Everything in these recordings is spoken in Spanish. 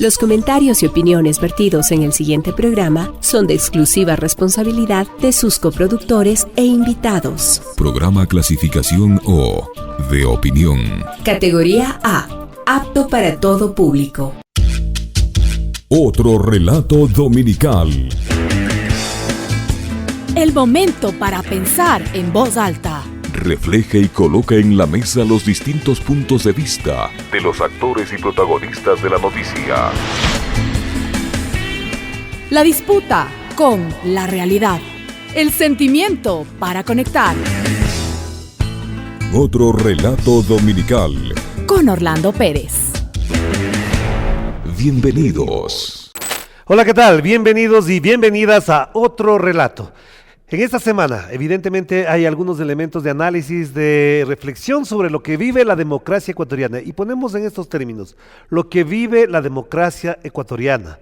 Los comentarios y opiniones vertidos en el siguiente programa son de exclusiva responsabilidad de sus coproductores e invitados. Programa clasificación O, de opinión. Categoría A, apto para todo público. Otro relato dominical. El momento para pensar en voz alta. Refleja y coloca en la mesa los distintos puntos de vista de los actores y protagonistas de la noticia. La disputa con la realidad. El sentimiento para conectar. Otro relato dominical. Con Orlando Pérez. Bienvenidos. Hola, ¿qué tal? Bienvenidos y bienvenidas a otro relato. En esta semana, evidentemente, hay algunos elementos de análisis, de reflexión sobre lo que vive la democracia ecuatoriana. Y ponemos en estos términos, lo que vive la democracia ecuatoriana.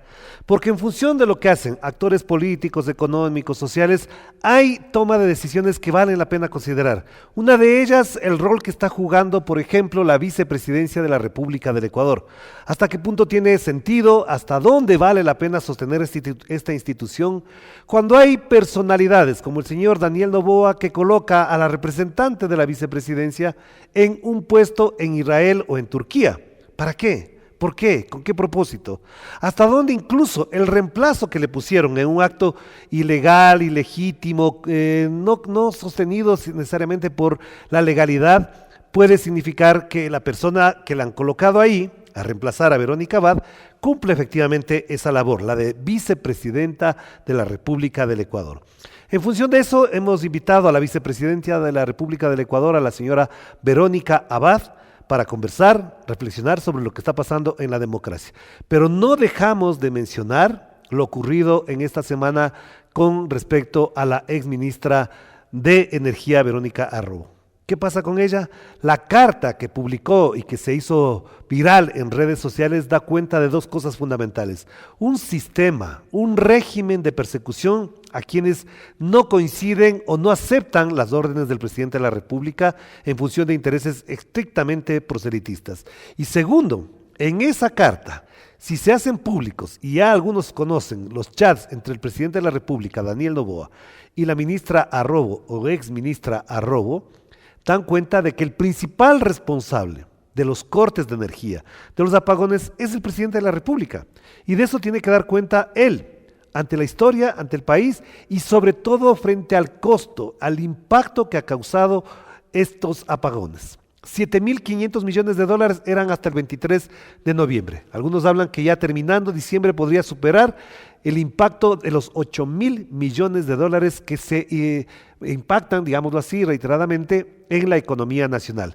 Porque en función de lo que hacen actores políticos, económicos, sociales, hay toma de decisiones que valen la pena considerar. Una de ellas, el rol que está jugando, por ejemplo, la vicepresidencia de la República del Ecuador. ¿Hasta qué punto tiene sentido? ¿Hasta dónde vale la pena sostener esta institución? Cuando hay personalidades como el señor Daniel Noboa, que coloca a la representante de la vicepresidencia en un puesto en Israel o en Turquía. ¿Para qué? ¿Por qué? ¿Con qué propósito? ¿Hasta dónde incluso el reemplazo que le pusieron en un acto ilegal, ilegítimo, no sostenido necesariamente por la legalidad, puede significar que la persona que la han colocado ahí, a reemplazar a Verónica Abad, cumple efectivamente esa labor, la de vicepresidenta de la República del Ecuador? En función de eso, hemos invitado a la vicepresidenta de la República del Ecuador, a la señora Verónica Abad, para conversar, reflexionar sobre lo que está pasando en la democracia. Pero no dejamos de mencionar lo ocurrido en esta semana con respecto a la exministra de Energía, Verónica Arrobo. ¿Qué pasa con ella? La carta que publicó y que se hizo viral en redes sociales da cuenta de dos cosas fundamentales. Un sistema, un régimen de persecución a quienes no coinciden o no aceptan las órdenes del presidente de la República en función de intereses estrictamente proselitistas. Y segundo, en esa carta, si se hacen públicos, y ya algunos conocen los chats entre el presidente de la República, Daniel Noboa, y la ministra Arrobo o exministra Arrobo, dan cuenta de que el principal responsable de los cortes de energía, de los apagones, es el presidente de la República. Y de eso tiene que dar cuenta él, ante la historia, ante el país y sobre todo frente al costo, al impacto que ha causado estos apagones. 7.500 millones de dólares eran hasta el 23 de noviembre. Algunos hablan que ya terminando diciembre podría superar el impacto de los 8.000 millones de dólares que se impactan, digámoslo así, reiteradamente en la economía nacional.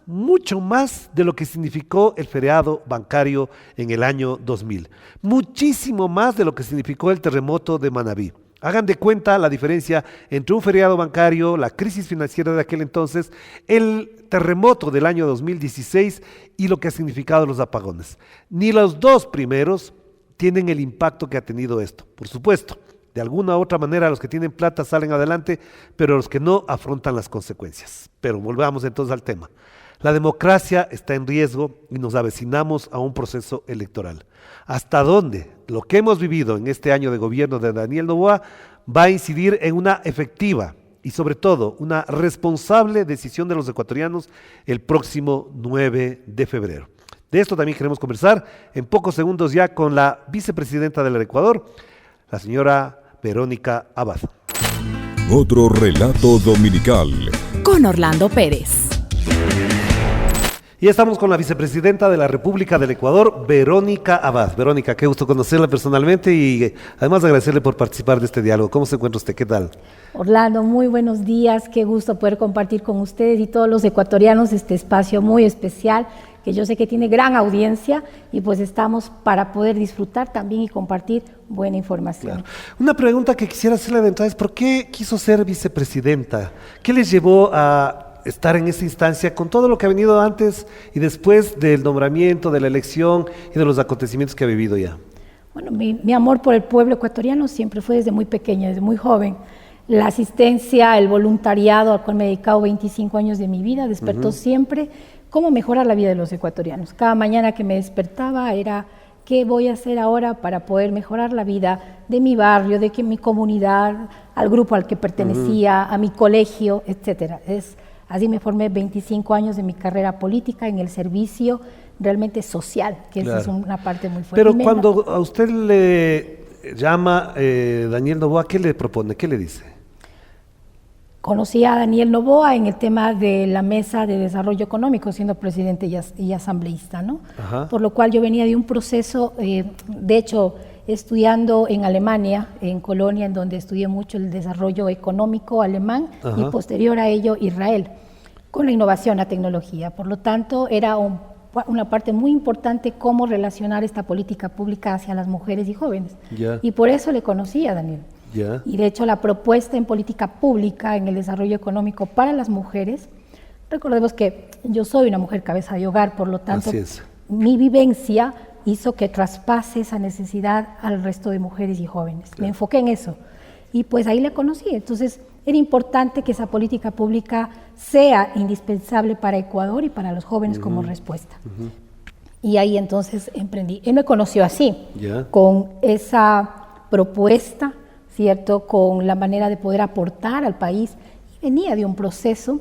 Mucho más de lo que significó el feriado bancario en el año 2000. Muchísimo más de lo que significó el terremoto de Manabí. Hagan de cuenta la diferencia entre un feriado bancario, la crisis financiera de aquel entonces, el terremoto del año 2016 y lo que ha significado los apagones. Ni los dos primeros tienen el impacto que ha tenido esto. Por supuesto, de alguna u otra manera los que tienen plata salen adelante, pero los que no afrontan las consecuencias. Pero volvamos entonces al tema. La democracia está en riesgo y nos avecinamos a un proceso electoral. ¿Hasta dónde lo que hemos vivido en este año de gobierno de Daniel Noboa va a incidir en una efectiva y sobre todo una responsable decisión de los ecuatorianos el próximo 9 de febrero? De esto también queremos conversar en pocos segundos ya con la vicepresidenta del Ecuador, la señora Verónica Abad. Otro relato dominical. Con Orlando Pérez. Y estamos con la vicepresidenta de la República del Ecuador, Verónica Abad. Verónica, qué gusto conocerla personalmente y además agradecerle por participar de este diálogo. ¿Cómo se encuentra usted? ¿Qué tal? Orlando, muy buenos días. Qué gusto poder compartir con ustedes y todos los ecuatorianos este espacio muy especial que yo sé que tiene gran audiencia y pues estamos para poder disfrutar también y compartir buena información. Claro. Una pregunta que quisiera hacerle de entrada es ¿por qué quiso ser vicepresidenta? ¿Qué les llevó a estar en esa instancia con todo lo que ha venido antes y después del nombramiento, de la elección y de los acontecimientos que ha vivido ya? Bueno, mi amor por el pueblo ecuatoriano siempre fue desde muy pequeña, desde muy joven. La asistencia, el voluntariado al cual me he dedicado 25 años de mi vida despertó siempre cómo mejorar la vida de los ecuatorianos. Cada mañana que me despertaba era qué voy a hacer ahora para poder mejorar la vida de mi barrio, de que mi comunidad, al grupo al que pertenecía, a mi colegio, etcétera. Así me formé 25 años de mi carrera política en el servicio realmente social, que esa es una parte muy fuerte. Pero cuando a usted le llama Daniel Noboa, ¿qué le propone? ¿Qué le dice? Conocí a Daniel Noboa en el tema de la Mesa de Desarrollo Económico, siendo presidente y asambleísta, ¿no? Ajá. Por lo cual yo venía de un proceso, de hecho, estudiando en Alemania, en Colonia, en donde estudié mucho el desarrollo económico alemán. Ajá. Y posterior a ello Israel, con la innovación, la tecnología. Por lo tanto, era una parte muy importante cómo relacionar esta política pública hacia las mujeres y jóvenes. Yeah. Y por eso le conocí a Daniel. Yeah. Y de hecho la propuesta en política pública, en el desarrollo económico para las mujeres, recordemos que yo soy una mujer cabeza de hogar, por lo tanto mi vivencia hizo que traspase esa necesidad al resto de mujeres y jóvenes. Claro. Me enfoqué en eso y pues ahí la conocí. Entonces era importante que esa política pública sea indispensable para Ecuador y para los jóvenes como respuesta. Y ahí entonces emprendí. Él me conoció así, con esa propuesta, ¿cierto? Con la manera de poder aportar al país. Y venía de un proceso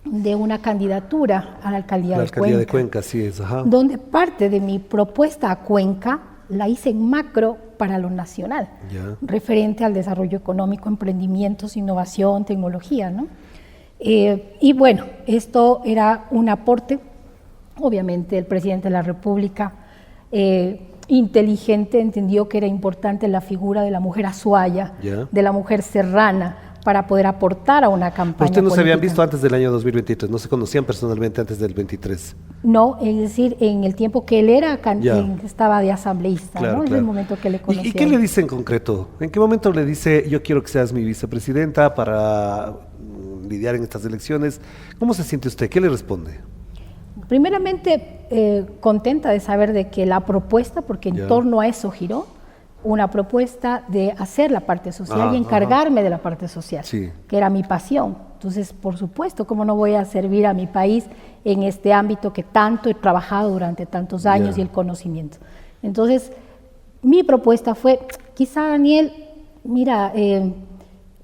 de una candidatura a la alcaldía de Cuenca. La alcaldía de Cuenca, sí es. Ajá. Donde parte de mi propuesta a Cuenca la hice en macro para lo nacional, referente al desarrollo económico, emprendimientos, innovación, tecnología, ¿no? Y bueno, esto era un aporte, obviamente el presidente de la República, inteligente, entendió que era importante la figura de la mujer azuaya, de la mujer serrana, para poder aportar a una campaña. ¿Usted no se habían visto antes del año 2023? ¿No se conocían personalmente antes del 23? No, es decir, en el tiempo que él era estaba de asambleísta, claro, ¿no? Claro. Es el momento que le conocí. ¿Y qué le dice en concreto? ¿En qué momento le dice, yo quiero que seas mi vicepresidenta para lidiar en estas elecciones? ¿Cómo se siente usted? ¿Qué le responde? Primeramente, contenta de saber de que la propuesta, porque en torno a eso giró, una propuesta de hacer la parte social y encargarme de la parte social, que era mi pasión. Entonces, por supuesto, ¿cómo no voy a servir a mi país en este ámbito que tanto he trabajado durante tantos años y el conocimiento? Entonces, mi propuesta fue, quizá Daniel, mira,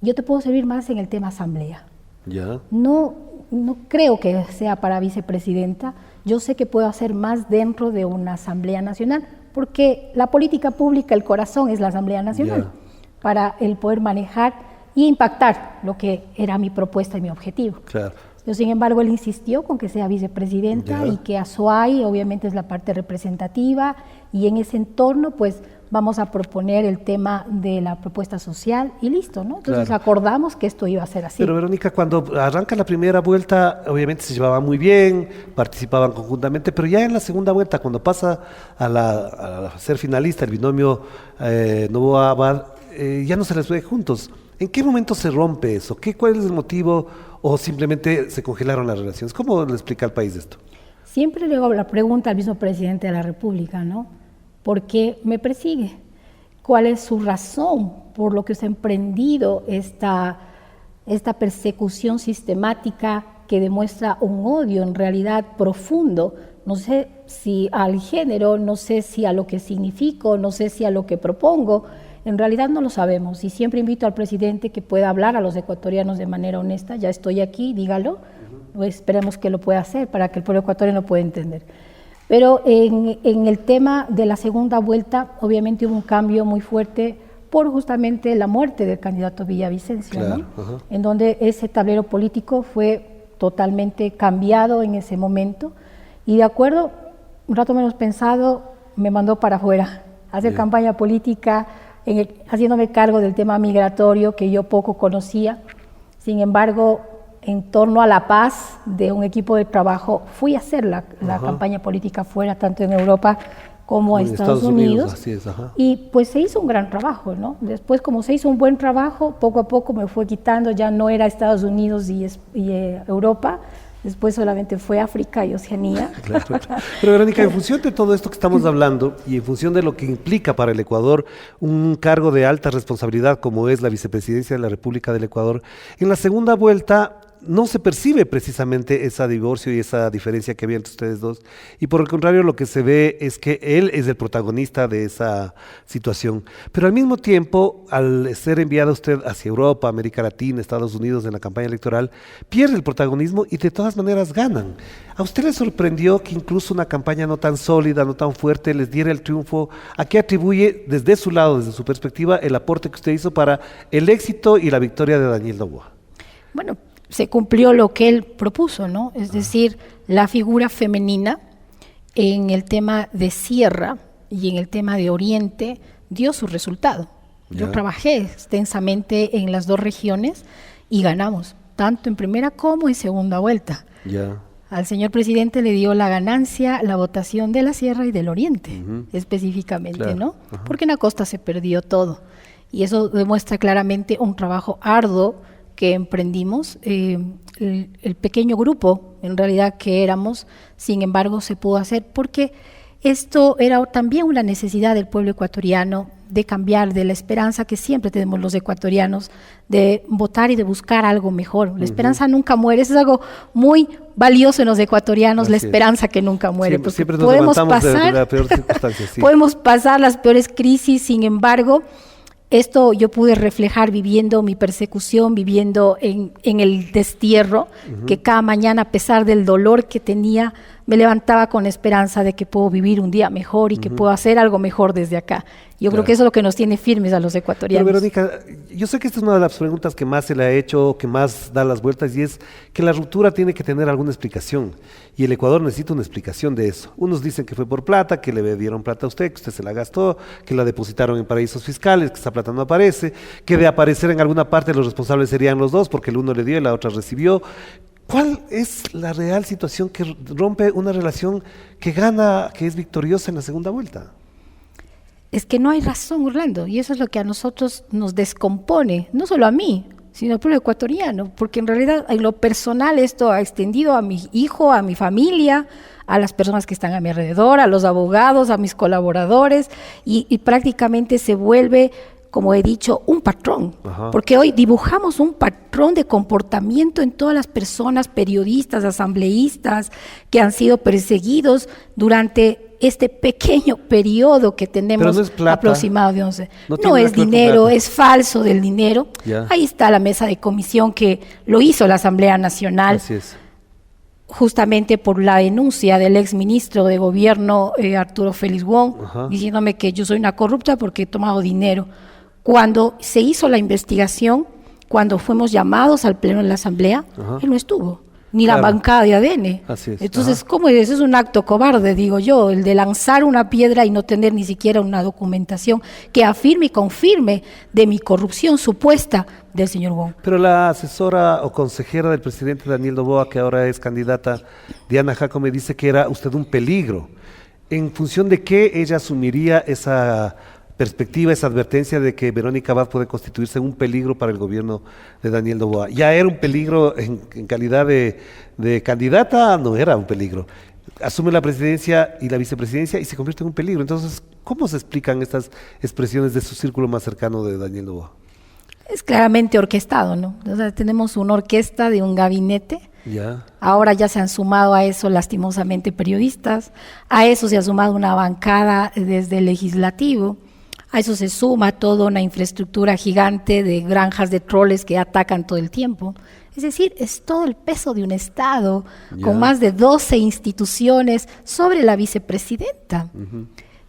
yo te puedo servir más en el tema asamblea. No creo que sea para vicepresidenta, yo sé que puedo hacer más dentro de una asamblea nacional, porque la política pública, el corazón es la Asamblea Nacional, para el poder manejar y impactar lo que era mi propuesta y mi objetivo. Claro. Pero, sin embargo, él insistió con que sea vicepresidenta y que Azuay obviamente es la parte representativa, y en ese entorno pues vamos a proponer el tema de la propuesta social y listo, ¿no? Entonces acordamos que esto iba a ser así. Pero Verónica, cuando arranca la primera vuelta, obviamente se llevaban muy bien, participaban conjuntamente, pero ya en la segunda vuelta, cuando pasa a ser finalista, el binomio Noboa-Abad, ya no se les ve juntos. ¿En qué momento se rompe eso? ¿Cuál es el motivo? ¿O simplemente se congelaron las relaciones? ¿Cómo le explica al país esto? Siempre le hago la pregunta al mismo presidente de la República, ¿no? ¿Por qué me persigue? ¿Cuál es su razón por lo que se ha emprendido esta persecución sistemática que demuestra un odio en realidad profundo? No sé si al género, no sé si a lo que significo, no sé si a lo que propongo. En realidad no lo sabemos, y siempre invito al presidente que pueda hablar a los ecuatorianos de manera honesta. Ya estoy aquí, dígalo, pues esperemos que lo pueda hacer para que el pueblo ecuatoriano pueda entender. Pero en el tema de la segunda vuelta, obviamente hubo un cambio muy fuerte por justamente la muerte del candidato Villavicencio, ¿no? En donde ese tablero político fue totalmente cambiado en ese momento, y de acuerdo, un rato menos pensado, me mandó para afuera a hacer campaña política, haciéndome cargo del tema migratorio que yo poco conocía. Sin embargo, en torno a la paz de un equipo de trabajo, fui a hacer la campaña política fuera, tanto en Europa como en Estados Unidos. Así es, y pues se hizo un gran trabajo, ¿no? Después, como se hizo un buen trabajo, poco a poco me fue quitando, ya no era Estados Unidos y Europa. Después solamente fue África y Oceanía. Claro. Pero Verónica, en función de todo esto que estamos hablando y en función de lo que implica para el Ecuador un cargo de alta responsabilidad como es la vicepresidencia de la República del Ecuador, en la segunda vuelta no se percibe precisamente ese divorcio y esa diferencia que había entre ustedes dos. Y por el contrario, lo que se ve es que él es el protagonista de esa situación. Pero al mismo tiempo, al ser enviado usted hacia Europa, América Latina, Estados Unidos en la campaña electoral, pierde el protagonismo y de todas maneras ganan. ¿A usted le sorprendió que incluso una campaña no tan sólida, no tan fuerte, les diera el triunfo? ¿A qué atribuye desde su lado, desde su perspectiva, el aporte que usted hizo para el éxito y la victoria de Daniel Noboa? Bueno, se cumplió lo que él propuso, ¿no? Es decir, la figura femenina en el tema de Sierra y en el tema de Oriente dio su resultado. Yo trabajé extensamente en las dos regiones y ganamos, tanto en primera como en segunda vuelta. Al señor presidente le dio la ganancia la votación de la Sierra y del Oriente, específicamente, ¿no? Porque en la costa se perdió todo. Y eso demuestra claramente un trabajo arduo que emprendimos, el pequeño grupo en realidad que éramos, sin embargo se pudo hacer porque esto era también una necesidad del pueblo ecuatoriano de cambiar, de la esperanza que siempre tenemos los ecuatorianos de votar y de buscar algo mejor. La esperanza nunca muere, eso es algo muy valioso en los ecuatorianos, la esperanza que nunca muere. Siempre nos levantamos de la peor circunstancia. Podemos pasar las peores crisis, sin embargo, esto yo pude reflejar viviendo mi persecución, viviendo en el destierro, que cada mañana, a pesar del dolor que tenía, me levantaba con la esperanza de que puedo vivir un día mejor y que puedo hacer algo mejor desde acá. Yo creo que eso es lo que nos tiene firmes a los ecuatorianos. Pero Verónica, yo sé que esta es una de las preguntas que más se le ha hecho, que más da las vueltas, y es que la ruptura tiene que tener alguna explicación, y el Ecuador necesita una explicación de eso. Unos dicen que fue por plata, que le dieron plata a usted, que usted se la gastó, que la depositaron en paraísos fiscales, que esa plata no aparece, que de aparecer en alguna parte los responsables serían los dos, porque el uno le dio y la otra recibió. ¿Cuál es la real situación que rompe una relación que gana, que es victoriosa en la segunda vuelta? Es que no hay razón, Orlando, y eso es lo que a nosotros nos descompone, no solo a mí, sino al pueblo ecuatoriano, porque en realidad en lo personal esto ha extendido a mi hijo, a mi familia, a las personas que están a mi alrededor, a los abogados, a mis colaboradores, y prácticamente se vuelve, como he dicho, un patrón, porque hoy dibujamos un patrón de comportamiento en todas las personas, periodistas, asambleístas, que han sido perseguidos durante este pequeño periodo que tenemos aproximado de 11. No es dinero, es falso del dinero. Ahí está la mesa de comisión que lo hizo la Asamblea Nacional. Así es. Justamente por la denuncia del exministro de gobierno Arturo Félix Wong, diciéndome que yo soy una corrupta porque he tomado dinero. Cuando se hizo la investigación, cuando fuimos llamados al pleno de la Asamblea, él no estuvo, ni la bancada de ADN. Así es. Entonces, ¿cómo es? Eso es un acto cobarde, digo yo, el de lanzar una piedra y no tener ni siquiera una documentación que afirme y confirme de mi corrupción supuesta del señor Wong. Pero la asesora o consejera del presidente Daniel Noboa, que ahora es candidata, Diana Jacome, dice que era usted un peligro. ¿En función de qué ella asumiría esa perspectiva, esa advertencia de que Verónica Abad puede constituirse un peligro para el gobierno de Daniel Noboa? Ya era un peligro en calidad de candidata, no era un peligro. Asume la presidencia y la vicepresidencia y se convierte en un peligro. Entonces, ¿cómo se explican estas expresiones de su círculo más cercano de Daniel Noboa? Es claramente orquestado, ¿no? O sea, tenemos una orquesta de un gabinete. Ahora ya se han sumado a eso lastimosamente periodistas, a eso se ha sumado una bancada desde el legislativo. A eso se suma toda una infraestructura gigante de granjas de troles que atacan todo el tiempo. Es decir, es todo el peso de un Estado con más de 12 instituciones sobre la vicepresidenta.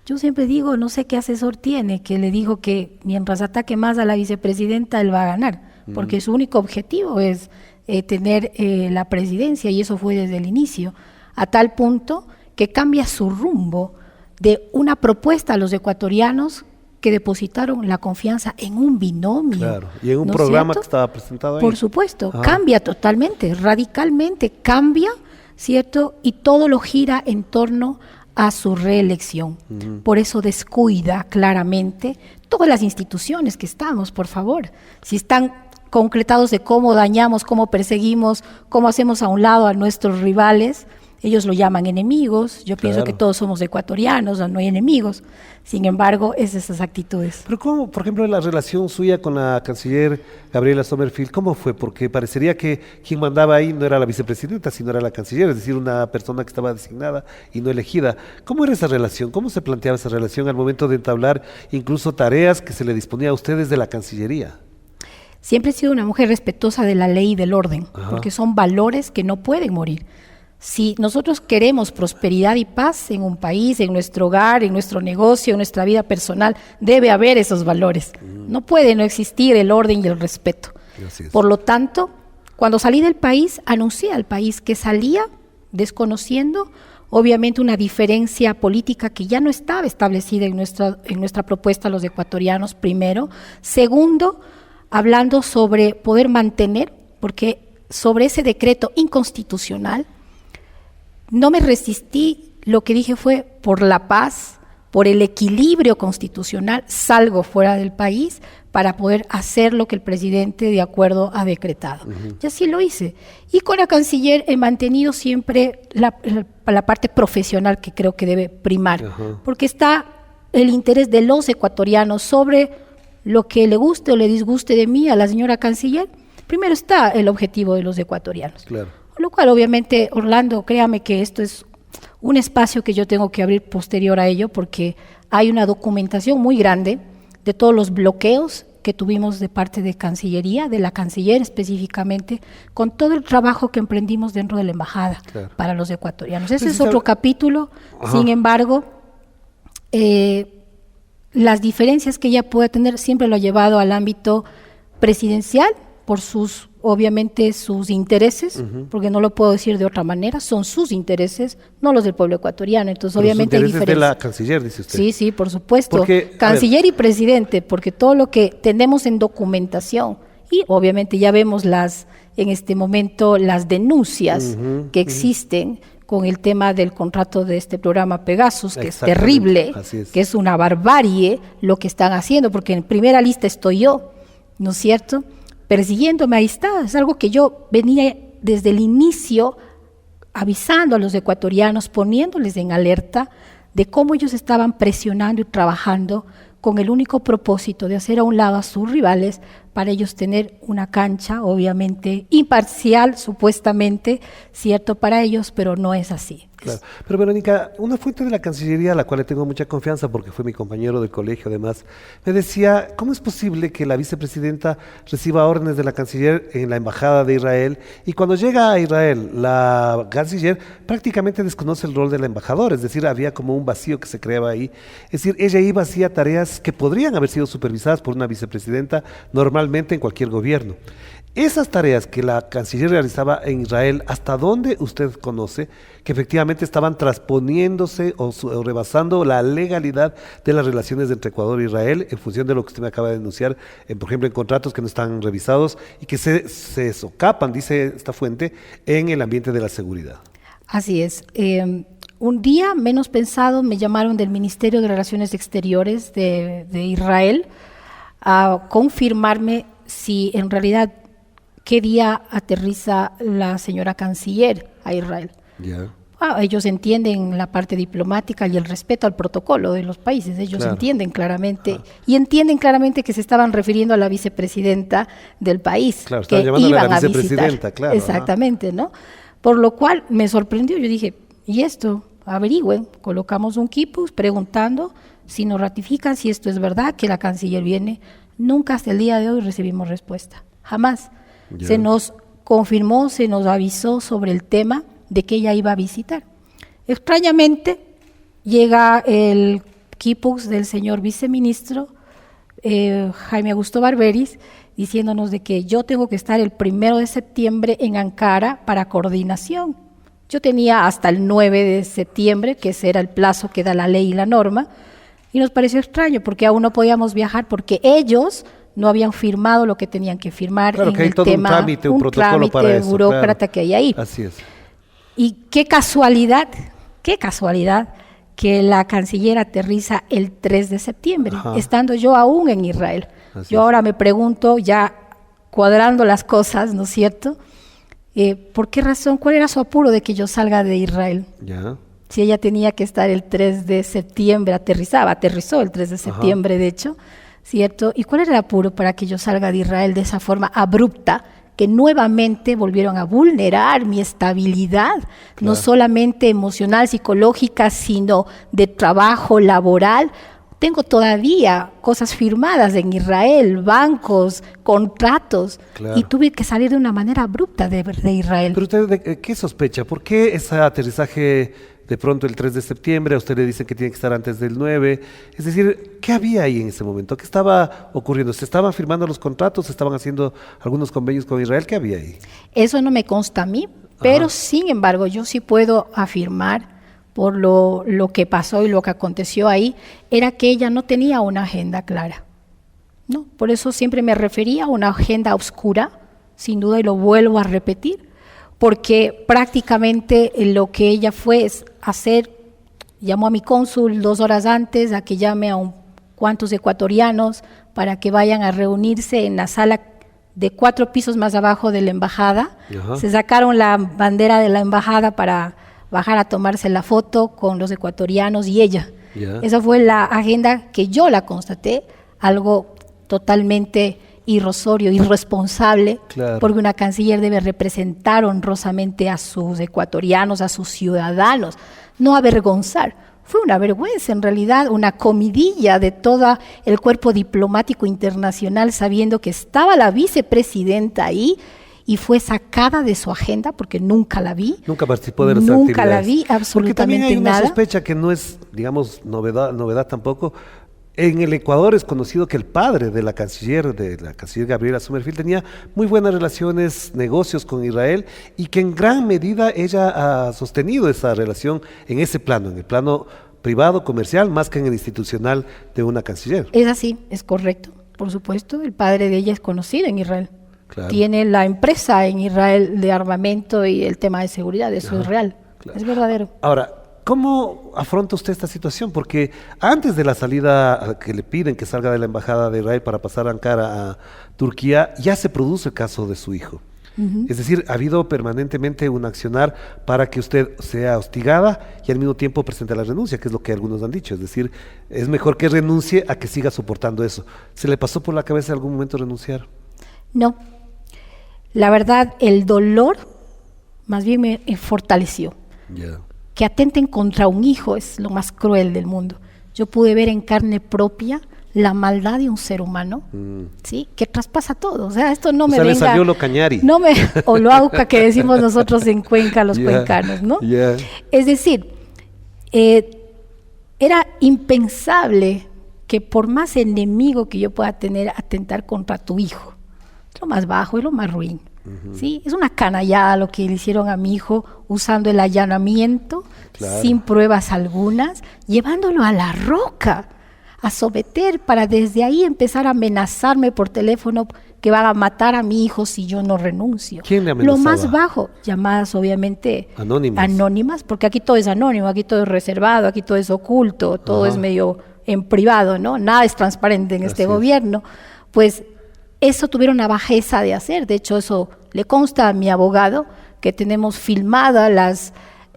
Yo siempre digo, no sé qué asesor tiene, que le dijo que mientras ataque más a la vicepresidenta, él va a ganar, porque su único objetivo es tener la presidencia, y eso fue desde el inicio, a tal punto que cambia su rumbo de una propuesta a los ecuatorianos que depositaron la confianza en un binomio. Claro, y en un programa que estaba presentado ahí. Por supuesto, cambia totalmente, radicalmente, cambia, ¿cierto? Y todo lo gira en torno a su reelección. Por eso descuida claramente todas las instituciones que estamos, por favor. Si están concretados de cómo dañamos, cómo perseguimos, cómo hacemos a un lado a nuestros rivales, Ellos lo llaman enemigos, yo pienso que todos somos ecuatorianos, no hay enemigos. Sin embargo, es esas actitudes. Pero ¿cómo, por ejemplo, la relación suya con la canciller Gabriela Sommerfeld, cómo fue? Porque parecería que quien mandaba ahí no era la vicepresidenta, sino era la canciller, es decir, una persona que estaba designada y no elegida. ¿Cómo era esa relación? ¿Cómo se planteaba esa relación al momento de entablar incluso tareas que se le disponía a ustedes de la Cancillería? Siempre he sido una mujer respetuosa de la ley y del orden, porque son valores que no pueden morir. Si nosotros queremos prosperidad y paz en un país, en nuestro hogar, en nuestro negocio, en nuestra vida personal, debe haber esos valores. No puede no existir el orden y el respeto. Por lo tanto, cuando salí del país, anuncié al país que salía desconociendo, obviamente, una diferencia política que ya no estaba establecida en nuestra propuesta a los ecuatorianos, primero. Segundo, hablando sobre poder mantener, porque sobre ese decreto inconstitucional, no me resistí, lo que dije fue por la paz, por el equilibrio constitucional, salgo fuera del país para poder hacer lo que el presidente de acuerdo ha decretado. Y así lo hice. Y con la canciller he mantenido siempre la parte profesional que creo que debe primar, porque está el interés de los ecuatorianos sobre lo que le guste o le disguste de mí a la señora canciller. Primero está el objetivo de los ecuatorianos. Claro. Lo cual, obviamente, Orlando, créame que esto es un espacio que yo tengo que abrir posterior a ello, porque hay una documentación muy grande de todos los bloqueos que tuvimos de parte de Cancillería, de la canciller específicamente, con todo el trabajo que emprendimos dentro de la embajada para los ecuatorianos. Ese es otro capítulo. Sin embargo, las diferencias que ella puede tener siempre lo ha llevado al ámbito presidencial por sus, obviamente, sus intereses, porque no lo puedo decir de otra manera, son sus intereses, no los del pueblo ecuatoriano. Entonces, pero obviamente hay diferencias. De la canciller, dice usted. Sí, sí, por supuesto. Porque, canciller y presidente, porque todo lo que tenemos en documentación, y obviamente ya vemos en este momento las denuncias que existen con el tema del contrato de este programa Pegasus, que es terrible, que es una barbarie lo que están haciendo, porque en primera lista estoy yo, ¿no es cierto?, persiguiéndome. Ahí está, es algo que yo venía desde el inicio avisando a los ecuatorianos, poniéndoles en alerta de cómo ellos estaban presionando y trabajando con el único propósito de hacer a un lado a sus rivales para ellos tener una cancha, obviamente, imparcial, supuestamente, cierto para ellos, pero no es así. Claro. Pero Verónica, una fuente de la Cancillería a la cual le tengo mucha confianza porque fue mi compañero de colegio además, me decía, ¿cómo es posible que la vicepresidenta reciba órdenes de la canciller en la embajada de Israel y cuando llega a Israel la canciller prácticamente desconoce el rol del embajador? Es decir, había como un vacío que se creaba ahí. Es decir, ella iba hacía tareas que podrían haber sido supervisadas por una vicepresidenta normalmente en cualquier gobierno. Esas tareas que la canciller realizaba en Israel, ¿hasta dónde usted conoce que efectivamente estaban transponiéndose o rebasando la legalidad de las relaciones entre Ecuador e Israel en función de lo que usted me acaba de denunciar, por ejemplo, en contratos que no están revisados y que se socapan, dice esta fuente, en el ambiente de la seguridad? Así es. Un día, menos pensado, me llamaron del Ministerio de Relaciones Exteriores de Israel a confirmarme si en realidad qué día aterriza la señora canciller a Israel. Ellos entienden la parte diplomática y el respeto al protocolo de los países, ellos entienden claramente, y entienden claramente que se estaban refiriendo a la vicepresidenta del país, que iban a visitar. Exactamente, ¿no? Por lo cual me sorprendió, yo dije, ¿y esto? Averigüen, colocamos un quipus preguntando si nos ratifican si esto es verdad, que la canciller viene. Nunca hasta el día de hoy recibimos respuesta, jamás. Se nos confirmó, se nos avisó sobre el tema de que ella iba a visitar. Extrañamente, llega el quipus del señor viceministro Jaime Augusto Barberis, diciéndonos de que yo tengo que estar el 1 de septiembre en Ankara para coordinación. Yo tenía hasta el 9 de septiembre, que ese era el plazo que da la ley y la norma, y nos pareció extraño porque aún no podíamos viajar porque ellos no habían firmado lo que tenían que firmar en el tema, un protocolo para eso, burócrata que hay ahí. Así es. Y qué casualidad que la canciller aterriza el 3 de septiembre, estando yo aún en Israel. Yo ahora me pregunto, ya cuadrando las cosas, ¿no es cierto? ¿Por qué razón? ¿Cuál era su apuro de que yo salga de Israel? Ya. Si ella tenía que estar el 3 de septiembre, aterrizó el 3 de septiembre, de hecho, ¿cierto? ¿Y cuál era el apuro para que yo salga de Israel de esa forma abrupta, que nuevamente volvieron a vulnerar mi estabilidad, no solamente emocional, psicológica, sino de trabajo laboral? Tengo todavía cosas firmadas en Israel, bancos, contratos, y tuve que salir de una manera abrupta de Israel. Pero usted, ¿qué sospecha? ¿Por qué ese aterrizaje de pronto el 3 de septiembre? A usted le dicen que tiene que estar antes del 9. Es decir, ¿qué había ahí en ese momento? ¿Qué estaba ocurriendo? ¿Se estaban firmando los contratos? ¿Se estaban haciendo algunos convenios con Israel? ¿Qué había ahí? Eso no me consta a mí, pero sin embargo yo sí puedo afirmar por lo que pasó y lo que aconteció ahí, era que ella no tenía una agenda clara. No, por eso siempre me refería a una agenda oscura, sin duda, y lo vuelvo a repetir, porque prácticamente lo que ella fue es llamó a mi cónsul 2 horas antes a que llame a cuantos ecuatorianos para que vayan a reunirse en la sala de 4 pisos más abajo de la embajada. Se sacaron la bandera de la embajada para bajar a tomarse la foto con los ecuatorianos y ella. Esa fue la agenda que yo la constaté, algo totalmente irrisorio, irresponsable, porque una canciller debe representar honrosamente a sus ecuatorianos, a sus ciudadanos, no avergonzar. Fue una vergüenza, en realidad, una comidilla de todo el cuerpo diplomático internacional, sabiendo que estaba la vicepresidenta ahí y fue sacada de su agenda porque nunca la vi. Nunca participó de las actividades. Nunca la vi, absolutamente porque también hay una nada. sospecha que no es, digamos, novedad tampoco. En el Ecuador es conocido que el padre de la canciller Gabriela Sommerfeld, tenía muy buenas relaciones, negocios con Israel, y que en gran medida ella ha sostenido esa relación en ese plano, en el plano privado, comercial, más que en el institucional de una canciller. Es así, es correcto, por supuesto. El padre de ella es conocido en Israel. Tiene la empresa en Israel de armamento y el tema de seguridad, eso es real, es verdadero. Ahora, ¿cómo afronta usted esta situación? Porque antes de la salida que le piden que salga de la embajada de Israel para pasar a Ankara a Turquía, ya se produce el caso de su hijo. Es decir, ha habido permanentemente un accionar para que usted sea hostigada y al mismo tiempo presente la renuncia, que es lo que algunos han dicho. Es decir, es mejor que renuncie a que siga soportando eso. ¿Se le pasó por la cabeza en algún momento renunciar? No. La verdad, el dolor más bien me fortaleció. Que atenten contra un hijo es lo más cruel del mundo. Yo pude ver en carne propia la maldad de un ser humano, ¿sí? Que traspasa todo. O sea, esto no me venga... le salió lo cañari. O lo auca que decimos nosotros en Cuenca, los cuencanos, ¿no? Es decir, era impensable que por más enemigo que yo pueda tener, atentar contra tu hijo. Es lo más bajo, es lo más ruin. ¿Sí? Es una canallada lo que le hicieron a mi hijo, usando el allanamiento, sin pruebas algunas, llevándolo a la roca, a someter, para desde ahí empezar a amenazarme por teléfono que van a matar a mi hijo si yo no renuncio. ¿Quién le amenazaba? Lo más bajo, llamadas obviamente anónimas, porque aquí todo es anónimo, aquí todo es reservado, aquí todo es oculto, todo es medio en privado, ¿no? Nada es transparente en este gobierno. Pues eso tuvieron la bajeza de hacer. De hecho, eso le consta a mi abogado, que tenemos filmadas las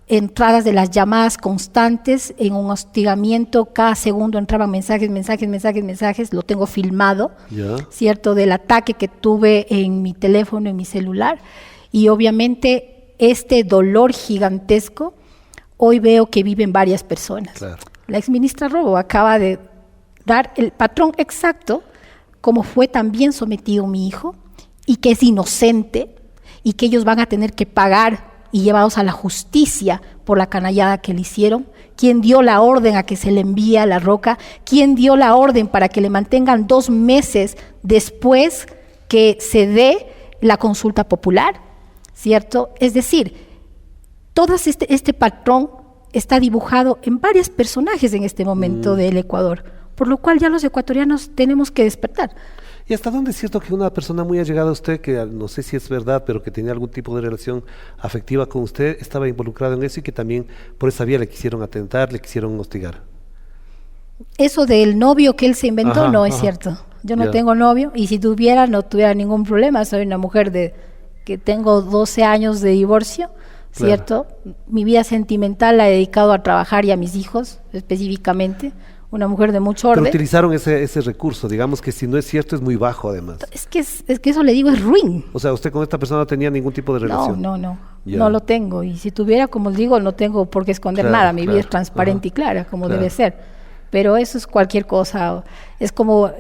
entradas de las llamadas constantes en un hostigamiento. Cada segundo entraban mensajes, lo tengo filmado, ¿cierto? Del ataque que tuve en mi teléfono, en mi celular. Y obviamente este dolor gigantesco, hoy veo que viven varias personas. La exministra Robo acaba de dar el patrón exacto cómo fue también sometido mi hijo, y que es inocente, y que ellos van a tener que pagar y llevados a la justicia por la canallada que le hicieron. ¿Quién dio la orden a que se le envíe a la roca? ¿Quién dio la orden para que le mantengan 2 meses después que se dé la consulta popular? ¿Cierto? Es decir, todo este patrón está dibujado en varios personajes en este momento del Ecuador, por lo cual ya los ecuatorianos tenemos que despertar. ¿Y hasta dónde es cierto que una persona muy allegada a usted, que no sé si es verdad, pero que tenía algún tipo de relación afectiva con usted, estaba involucrado en eso y que también por esa vía le quisieron atentar, le quisieron hostigar? Eso del novio que él se inventó no es cierto. Yo no tengo novio, y si tuviera, no tuviera ningún problema. Soy una mujer de que tengo 12 años de divorcio, ¿cierto? Claro. Mi vida sentimental la he dedicado a trabajar y a mis hijos, específicamente. Una mujer de mucho orden. Pero utilizaron ese recurso, digamos que si no es cierto es muy bajo además. Es que eso le digo es ruin. O sea, usted con esta persona no tenía ningún tipo de relación. No lo tengo. Y si tuviera, como les digo, no tengo por qué esconder nada. Mi vida es transparente y clara, como debe ser. Pero eso es cualquier cosa. Es como,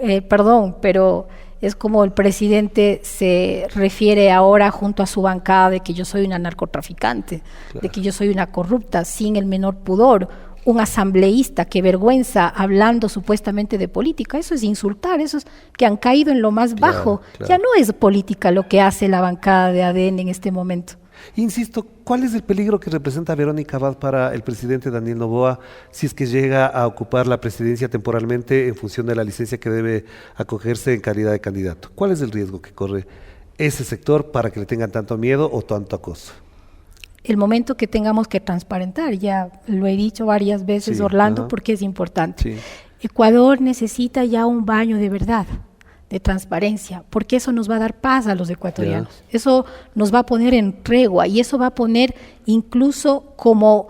pero es como el presidente se refiere ahora junto a su bancada de que yo soy una narcotraficante, de que yo soy una corrupta, sin el menor pudor. Un asambleísta, qué vergüenza, hablando supuestamente de política. Eso es insultar, eso es que han caído en lo más bajo. Ya no es política lo que hace la bancada de ADN en este momento. Insisto, ¿cuál es el peligro que representa Verónica Abad para el presidente Daniel Noboa si es que llega a ocupar la presidencia temporalmente en función de la licencia que debe acogerse en calidad de candidato? ¿Cuál es el riesgo que corre ese sector para que le tengan tanto miedo o tanto acoso? El momento que tengamos que transparentar, ya lo he dicho varias veces, Orlando, porque es importante. Sí. Ecuador necesita ya un baño de verdad, de transparencia, porque eso nos va a dar paz a los ecuatorianos. Eso nos va a poner en tregua y eso va a poner incluso como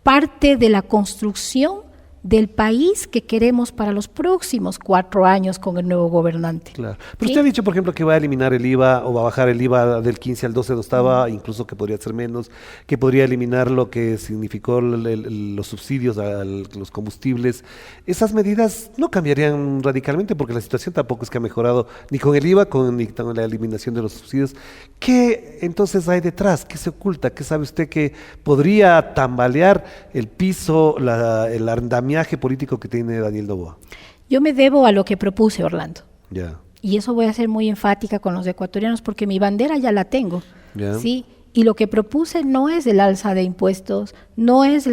parte de la construcción del país que queremos para los próximos 4 años con el nuevo gobernante. Claro. Pero usted ha dicho, por ejemplo, que va a eliminar el IVA o va a bajar el IVA del 15 al 12 no estaba, incluso que podría ser menos, que podría eliminar lo que significó los subsidios a los combustibles. Esas medidas no cambiarían radicalmente porque la situación tampoco es que ha mejorado ni con el IVA ni con la eliminación de los subsidios. ¿Qué entonces hay detrás? ¿Qué se oculta? ¿Qué sabe usted que podría tambalear el piso, el andamiaje político que tiene Daniel Noboa? Yo me debo a lo que propuse, Orlando. Ya. Y eso voy a ser muy enfática con los ecuatorianos porque mi bandera ya la tengo. ¿Sí? Y lo que propuse no es el alza de impuestos, no es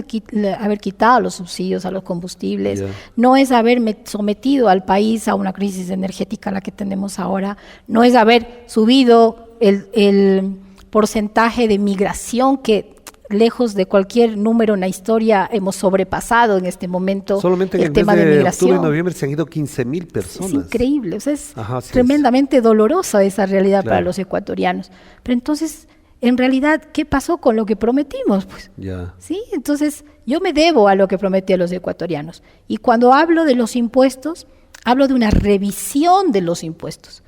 haber quitado los subsidios a los combustibles, no es haber sometido al país a una crisis energética la que tenemos ahora, no es haber subido el porcentaje de migración que lejos de cualquier número en la historia hemos sobrepasado en este momento. Solamente en el tema de migración. Octubre y noviembre se han ido 15,000 personas. Es increíble, o sea, es tremendamente dolorosa esa realidad para los ecuatorianos. Pero entonces, en realidad, ¿qué pasó con lo que prometimos? Pues, ¿sí? Entonces, yo me debo a lo que prometí a los ecuatorianos. Y cuando hablo de los impuestos, hablo de una revisión de los impuestos.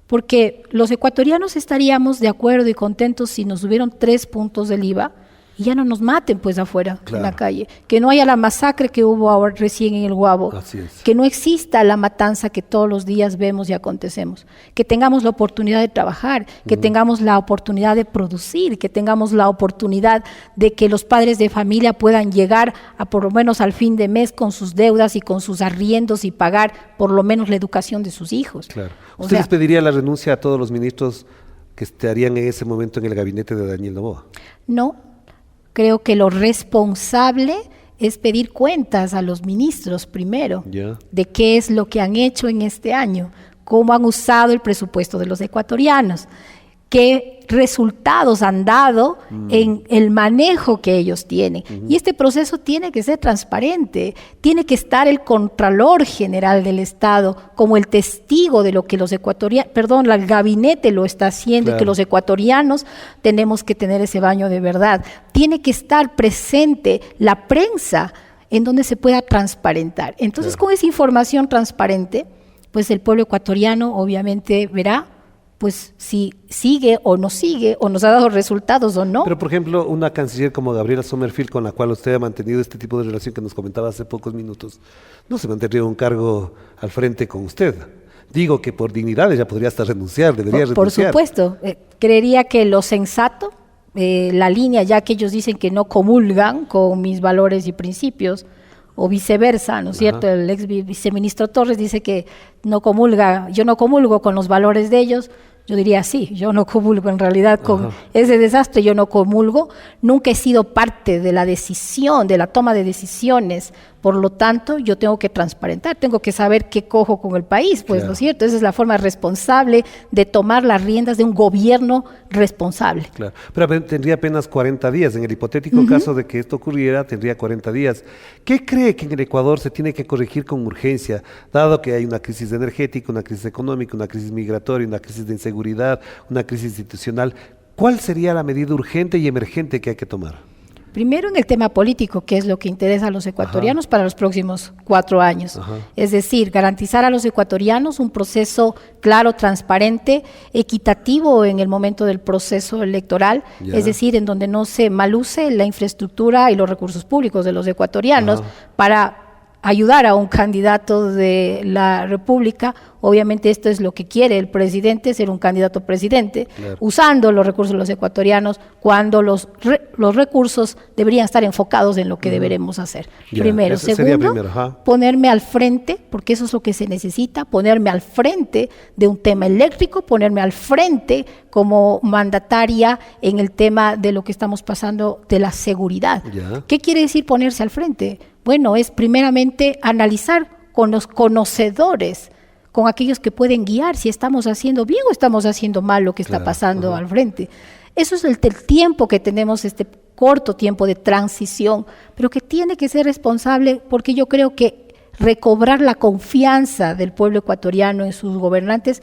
Porque los ecuatorianos estaríamos de acuerdo y contentos si nos subieron 3 puntos del IVA y ya no nos maten pues afuera, en la calle, que no haya la masacre que hubo ahora recién en el Guabo, que no exista la matanza que todos los días vemos y acontecemos, que tengamos la oportunidad de trabajar, que tengamos la oportunidad de producir, que tengamos la oportunidad de que los padres de familia puedan llegar a por lo menos al fin de mes con sus deudas y con sus arriendos y pagar por lo menos la educación de sus hijos. ¿Usted les pediría la renuncia a todos los ministros que estarían en ese momento en el gabinete de Daniel Noboa? No. Creo que lo responsable es pedir cuentas a los ministros primero de qué es lo que han hecho en este año, cómo han usado el presupuesto de los ecuatorianos, qué resultados han dado en el manejo que ellos tienen. Y este proceso tiene que ser transparente, tiene que estar el Contralor General del Estado como el testigo de lo que los ecuatorianos, el gabinete lo está haciendo y que los ecuatorianos tenemos que tener ese baño de verdad. Tiene que estar presente la prensa en donde se pueda transparentar. Entonces, con esa información transparente, pues el pueblo ecuatoriano obviamente verá pues si sigue o no sigue, o nos ha dado resultados o no. Pero, por ejemplo, una canciller como Gabriela Sommerfield, con la cual usted ha mantenido este tipo de relación que nos comentaba hace pocos minutos, no se mantendría un cargo al frente con usted. Digo que por dignidad ella podría hasta renunciar, debería renunciar. Por supuesto. Creería que lo sensato, la línea, ya que ellos dicen que no comulgan con mis valores y principios, o viceversa, ¿no es cierto? El ex viceministro Torres dice que no comulga, yo no comulgo con los valores de ellos. Yo diría sí, yo no comulgo en realidad con ese desastre, yo no comulgo, nunca he sido parte de la decisión, de la toma de decisiones Por lo tanto, yo tengo que transparentar, tengo que saber qué cojo con el país, pues, Claro. ¿no es cierto? Esa es la forma responsable de tomar las riendas de un gobierno responsable. Claro, pero tendría apenas 40 días. En el hipotético caso de que esto ocurriera, tendría 40 días. ¿Qué cree que en el Ecuador se tiene que corregir con urgencia, dado que hay una crisis energética, una crisis económica, una crisis migratoria, una crisis de inseguridad, una crisis institucional? ¿Cuál sería la medida urgente y emergente que hay que tomar? Primero en el tema político, que es lo que interesa a los ecuatorianos para los próximos 4 años. Ajá. Es decir, garantizar a los ecuatorianos un proceso claro, transparente, equitativo en el momento del proceso electoral, Ya. es decir, en donde no se maluse la infraestructura y los recursos públicos de los ecuatorianos Ajá. para ayudar a un candidato de la República. Obviamente esto es lo que quiere el presidente, ser un candidato presidente, Claro. usando los recursos de los ecuatorianos cuando los recursos deberían estar enfocados en lo que deberemos hacer. Ya, Primero. ese sería Segundo, primero, ajá. ponerme al frente, porque eso es lo que se necesita, ponerme al frente de un tema eléctrico, ponerme al frente como mandataria en el tema de lo que estamos pasando de la seguridad. Ya. ¿Qué quiere decir ponerse al frente? Bueno, es primeramente analizar con los conocedores, con aquellos que pueden guiar si estamos haciendo bien o estamos haciendo mal lo que está Claro, pasando ajá. al frente. Eso es el tiempo que tenemos, este corto tiempo de transición, pero que tiene que ser responsable, porque yo creo que recobrar la confianza del pueblo ecuatoriano en sus gobernantes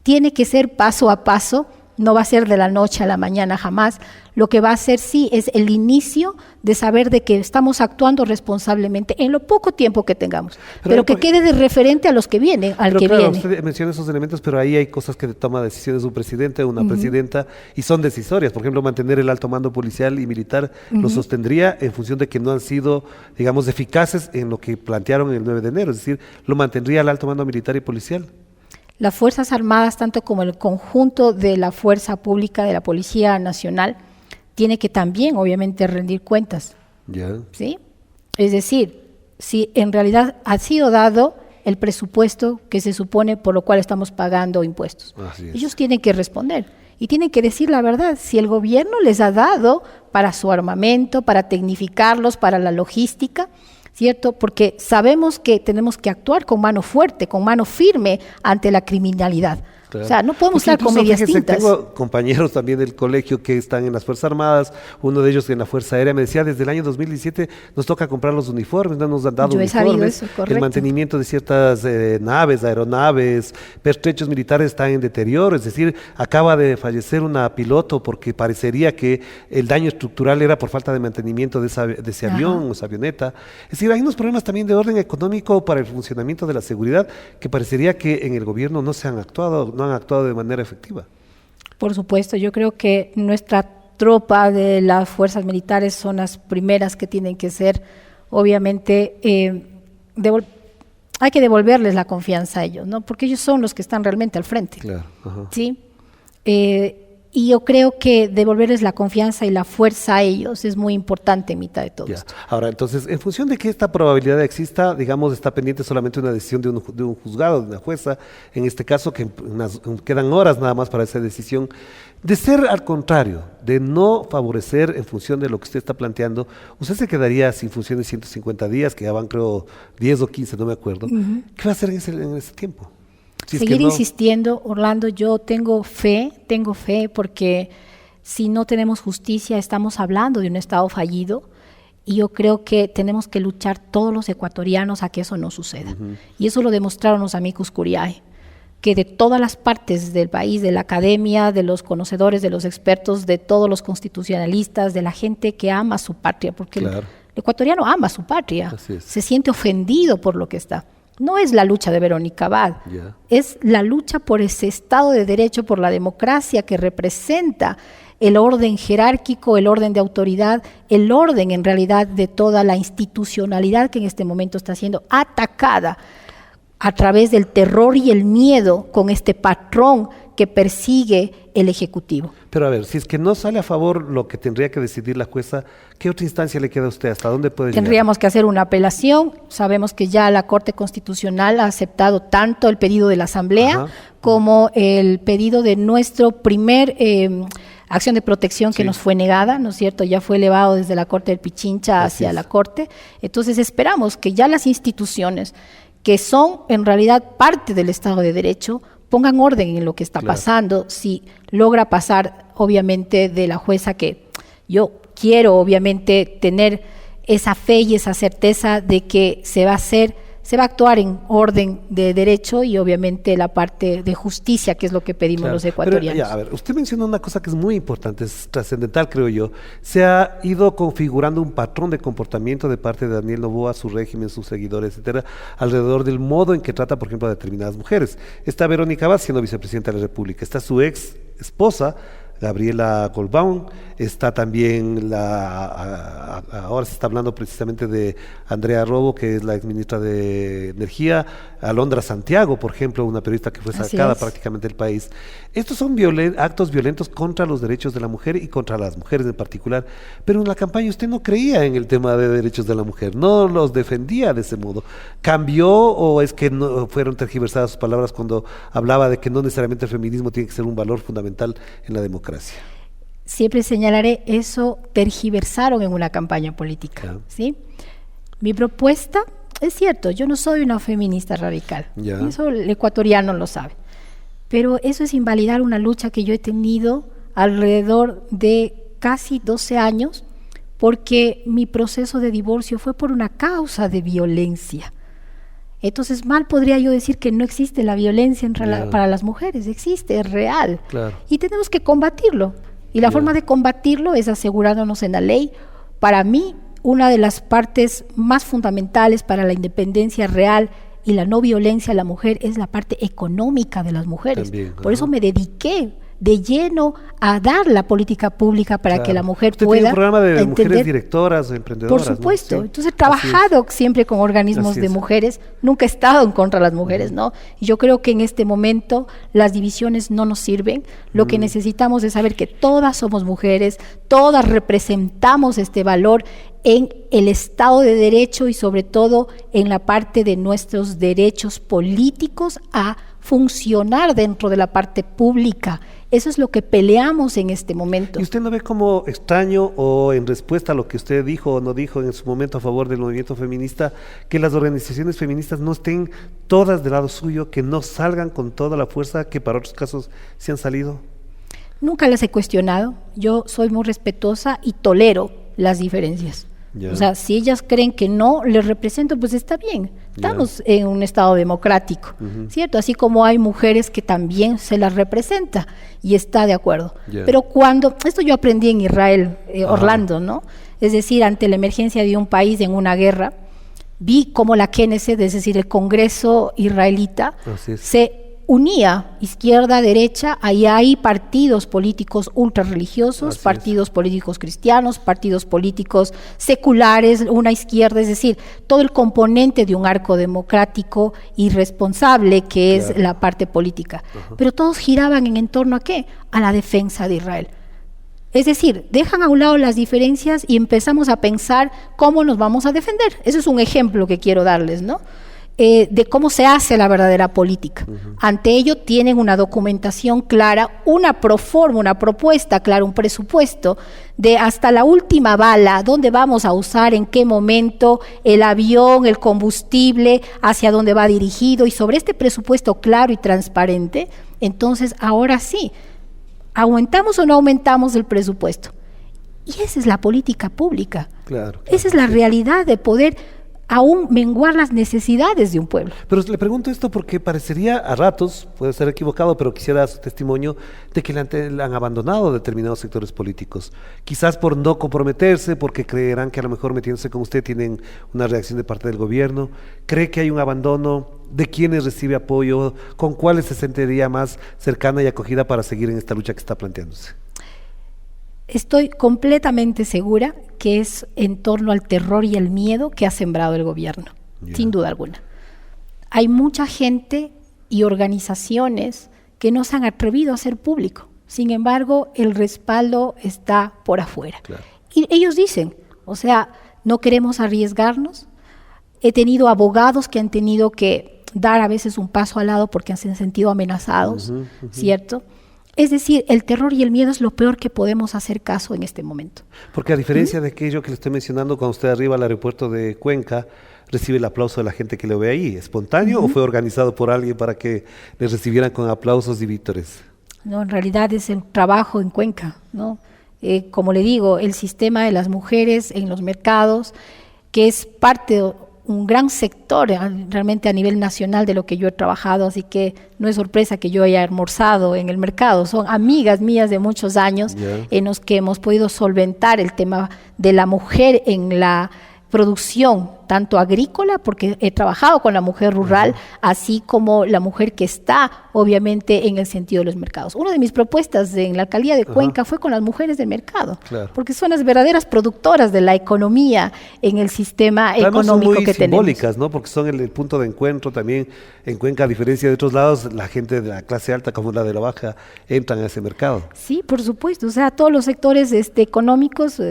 tiene que ser paso a paso, no va a ser de la noche a la mañana jamás. Lo que va a ser sí es el inicio de saber de que estamos actuando responsablemente en lo poco tiempo que tengamos, pero que quede de referente a los que vienen, al Pero que claro, viene. usted menciona esos elementos, pero ahí hay cosas que toma decisiones un presidente o una presidenta y son decisorias. Por ejemplo, mantener el alto mando policial y militar lo sostendría en función de que no han sido, digamos, eficaces en lo que plantearon el 9 de enero. Es decir, lo mantendría el alto mando militar y policial. Las Fuerzas Armadas, tanto como el conjunto de la Fuerza Pública de la Policía Nacional, tiene que también, obviamente, rendir cuentas, Ya. ¿sí? Es decir, si en realidad ha sido dado el presupuesto que se supone por lo cual estamos pagando impuestos. Así es. Ellos tienen que responder y tienen que decir la verdad. Si el gobierno les ha dado para su armamento, para tecnificarlos, para la logística, ¿cierto? Porque sabemos que tenemos que actuar con mano fuerte, con mano firme ante la criminalidad. Claro. O sea, no podemos Porque estar con incluso, medias fíjese, tintas. Tengo compañeros también del colegio que están en las Fuerzas Armadas, uno de ellos en la Fuerza Aérea, me decía, desde el año 2017 nos toca comprar los uniformes, no nos han dado Yo he sabido uniformes, eso, correcto. el mantenimiento de ciertas naves, aeronaves, pertrechos militares están en deterioro, es decir, acaba de fallecer una piloto porque parecería que el daño estructural era por falta de mantenimiento de ese Ajá. avión o esa avioneta. Es decir, hay unos problemas también de orden económico para el funcionamiento de la seguridad que parecería que en el gobierno no han actuado de manera efectiva. Por supuesto, yo creo que nuestra tropa de las fuerzas militares son las primeras que tienen que ser, obviamente, hay que devolverles la confianza a ellos, ¿no? Porque ellos son los que están realmente al frente. Claro. Ajá. ¿Sí? Y yo creo que devolverles la confianza y la fuerza a ellos es muy importante en mitad de todo Ya. esto. Ahora, entonces, en función de que esta probabilidad exista, digamos, está pendiente solamente una decisión de un juzgado, de una jueza, en este caso, que quedan horas nada más para esa decisión. De ser al contrario, de no favorecer en función de lo que usted está planteando, usted se quedaría sin función de 150 días, que ya van, creo, 10 o 15, no me acuerdo. ¿Qué va a hacer en ese tiempo? Si es que Seguir no- insistiendo, Orlando, yo tengo fe porque si no tenemos justicia estamos hablando de un Estado fallido y yo creo que tenemos que luchar todos los ecuatorianos a que eso no suceda. Y eso lo demostraron los amicus curiae, que de todas las partes del país, de la academia, de los conocedores, de los expertos, de todos los constitucionalistas, de la gente que ama su patria, porque Claro. el ecuatoriano ama su patria, Así es. se siente ofendido por lo que está. No es la lucha de Verónica Abad, Ya. es la lucha por ese Estado de Derecho, por la democracia que representa el orden jerárquico, el orden de autoridad, el orden en realidad de toda la institucionalidad que en este momento está siendo atacada a través del terror y el miedo con este patrón que persigue el Ejecutivo. Pero a ver, si es que no sale a favor lo que tendría que decidir la jueza, ¿qué otra instancia le queda a usted? ¿Hasta dónde puede llegar? Tendríamos que hacer una apelación. Sabemos que ya la Corte Constitucional ha aceptado tanto el pedido de la Asamblea Ajá. como el pedido de nuestro primer acción de protección que nos fue negada, ¿no es cierto? Ya fue elevado desde la Corte del Pichincha hacia la Corte. Entonces esperamos que ya las instituciones, que son en realidad parte del Estado de Derecho, pongan orden en lo que está pasando. Si logra pasar, obviamente, de la jueza, que yo quiero, obviamente, tener esa fe y esa certeza de que se va a actuar en orden de derecho y obviamente la parte de justicia, que es lo que pedimos los ecuatorianos. Pero, a ver, usted menciona una cosa que es muy importante, es trascendental, creo yo. Se ha ido configurando un patrón de comportamiento de parte de Daniel Noboa, su régimen, sus seguidores, etcétera, alrededor del modo en que trata, por ejemplo, a determinadas mujeres. Está Verónica Vaz siendo vicepresidenta de la República, está su ex esposa, Gabriela Goldbaum, está también ahora se está hablando precisamente de Andrea Robo, que es la exministra de Energía, Alondra Santiago, por ejemplo, una periodista que fue sacada prácticamente del país. Estos son actos violentos contra los derechos de la mujer y contra las mujeres en particular, pero en la campaña usted no creía en el tema de derechos de la mujer, no los defendía de ese modo. ¿Cambió o es que no fueron tergiversadas sus palabras cuando hablaba de que no necesariamente el feminismo tiene que ser un valor fundamental en la democracia? Siempre señalaré, eso tergiversaron en una campaña política, ¿sí? Mi propuesta, es cierto, yo no soy una feminista radical, eso el ecuatoriano lo sabe, pero eso es invalidar una lucha que yo he tenido alrededor de casi 12 años, porque mi proceso de divorcio fue por una causa de violencia. Entonces, mal podría yo decir que no existe la violencia para las mujeres, existe, es real. Y tenemos que combatirlo. Y la forma de combatirlo es asegurándonos en la ley. Para mí, una de las partes más fundamentales para la independencia real y la no violencia a la mujer es la parte económica de las mujeres. Por eso me dediqué de lleno a dar la política pública para que la mujer Usted pueda tiene un programa de entender, mujeres directoras, emprendedoras. Por supuesto, ¿no? entonces he trabajado siempre con organismos de mujeres, nunca he estado en contra de las mujeres, ¿no? Y yo creo que en este momento las divisiones no nos sirven, lo que necesitamos es saber que todas somos mujeres, todas representamos este valor en el Estado de Derecho y sobre todo en la parte de nuestros derechos políticos a funcionar dentro de la parte pública. Eso es lo que peleamos en este momento. ¿Y usted no ve como extraño o en respuesta a lo que usted dijo o no dijo en su momento a favor del movimiento feminista, que las organizaciones feministas no estén todas del lado suyo, que no salgan con toda la fuerza que para otros casos se han salido? Nunca las he cuestionado. Yo soy muy respetuosa y tolero las diferencias. O sea, si ellas creen que no les represento, pues está bien. Estamos en un Estado democrático, ¿cierto? Así como hay mujeres que también se las representa y está de acuerdo. Pero esto yo aprendí en Israel, Orlando, ¿no? Es decir, ante la emergencia de un país en una guerra, vi cómo la Knesset, es decir, el Congreso israelita, se unía izquierda, derecha, ahí hay partidos políticos ultrarreligiosos, partidos políticos cristianos, partidos políticos seculares, una izquierda, es decir, todo el componente de un arco democrático y responsable que es la parte política. Pero todos giraban en torno a ¿qué? A la defensa de Israel. Es decir, dejan a un lado las diferencias y empezamos a pensar cómo nos vamos a defender. Ese es un ejemplo que quiero darles, ¿no? De cómo se hace la verdadera política. Ante ello tienen una documentación clara, una proforma, una propuesta clara, un presupuesto de hasta la última bala, dónde vamos a usar, en qué momento, el avión, el combustible, hacia dónde va dirigido, y sobre este presupuesto claro y transparente, entonces ahora sí, ¿aumentamos o no aumentamos el presupuesto? Y esa es la política pública. Esa es la realidad de poder aún menguar las necesidades de un pueblo. Pero le pregunto esto porque parecería a ratos, puede ser equivocado, pero quisiera su testimonio de que le han abandonado determinados sectores políticos. Quizás por no comprometerse, porque creerán que a lo mejor metiéndose con usted tienen una reacción de parte del gobierno. ¿Cree que hay un abandono? ¿De quiénes recibe apoyo? ¿Con cuáles se sentiría más cercana y acogida para seguir en esta lucha que está planteándose? Estoy completamente segura que es en torno al terror y el miedo que ha sembrado el gobierno, sin duda alguna. Hay mucha gente y organizaciones que no se han atrevido a hacer público. Sin embargo, el respaldo está por afuera. Y ellos dicen, o sea, no queremos arriesgarnos. He tenido abogados que han tenido que dar a veces un paso al lado porque se han sentido amenazados, ¿cierto? Es decir, el terror y el miedo es lo peor que podemos hacer caso en este momento. Porque a diferencia de aquello que le estoy mencionando, cuando usted arriba al aeropuerto de Cuenca, recibe el aplauso de la gente que lo ve ahí. ¿Espontáneo o fue organizado por alguien para que le recibieran con aplausos y vítores? No, en realidad es el trabajo en Cuenca, ¿no? Como le digo, el sistema de las mujeres en los mercados, que es parte de un gran sector realmente a nivel nacional de lo que yo he trabajado, así que no es sorpresa que yo haya almorzado en el mercado, son amigas mías de muchos años en los que hemos podido solventar el tema de la mujer en la producción, tanto agrícola, porque he trabajado con la mujer rural, así como la mujer que está, obviamente, en el sentido de los mercados. Una de mis propuestas en la alcaldía de Cuenca fue con las mujeres del mercado, porque son las verdaderas productoras de la economía en el sistema económico que tenemos. Son muy simbólicas, ¿no? Porque son el punto de encuentro también en Cuenca, a diferencia de otros lados, la gente de la clase alta como la de la baja entran a ese mercado. Sí, por supuesto, o sea, todos los sectores económicos,